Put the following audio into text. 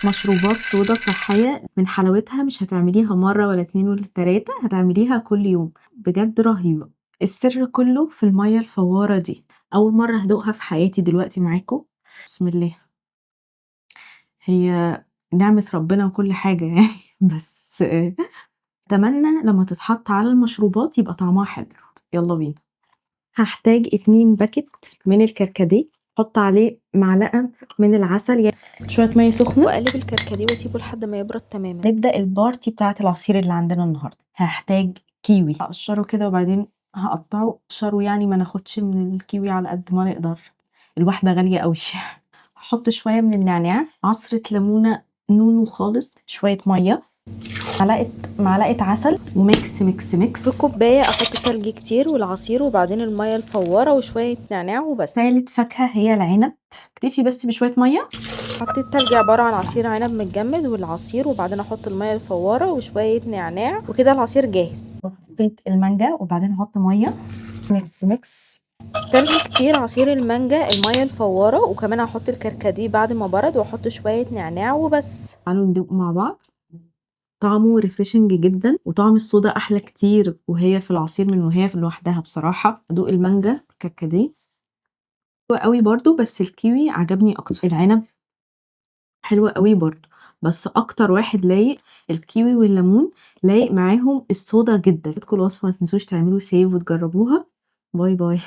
مشروبات صودا صحية من حلاوتها مش هتعمليها مرة ولا 2 ولا 3 هتعمليها كل يوم، بجد رهيبة. السر كله في المَيّة الفوارة دي، أول مرة هادوقها في حياتي دلوقتي معاكم. بسم الله. هي نعمة ربنا وكل حاجة يعني بس أتمنى لمّا تتحط على المشروبات يبقى طعمها حلو. يالّا بينا. هاحتاج 2 باكيت من الكركديه، أحط عليه معلقة من العسل يعني شوية مَيّة سخنة، واقلب الكركديه واسيبه لحد ما يبرد تماما. نبدأ الparty بتاعة العصير اللي عندنا النهارده. هاحتاج كيوي، هاقشره كده وبعدين هاقطعه، أقشره يعني ما ناخدش من الكيوي على قد ما نقدر، الواحدة غالية أوي. هاحط شوية من النعناع، عصرة ليمونة نونو خالص، شوية مَيّة، معلقة عسل وميكس ميكس ميكس. في كوبايه احط تلج كتير والعصير وبعدين الميه الفواره وشويه نعناع وبس. تالت فاكهة هي العنب، اكتفي بس بشوية مَيّة. حطيت تلج عباره عن عصير عنب متجمد والعصير وبعدين احط الميه الفواره وشويه نعناع وكده العصير جاهز. وحطيت المانجا وبعدين هاحط مَيّة، ميكس ميكس. تلج كتير، عصير المانجا، الميه الفواره، وكمان هحط الكركديه بعد ما برد واحط شويه نعناع وبس. تعالوا ندوق مع بعض. طعمه refreshing جدًا، وطعم الصودا أحلى كتير وهي في العصير من وهي لوحدها بصراحة. أدوق المانجا الكركديه حلو أوي برضه، بس الكيوي عجبني أكتر. العنب حلو أوي برضه، بس أكتر واحد لايق الكيوي والليمون، لايق معاهم الصودا جدًا. عجبتكم الوصفة ما تنسوش تعملوا save وتجربوها. باي باي.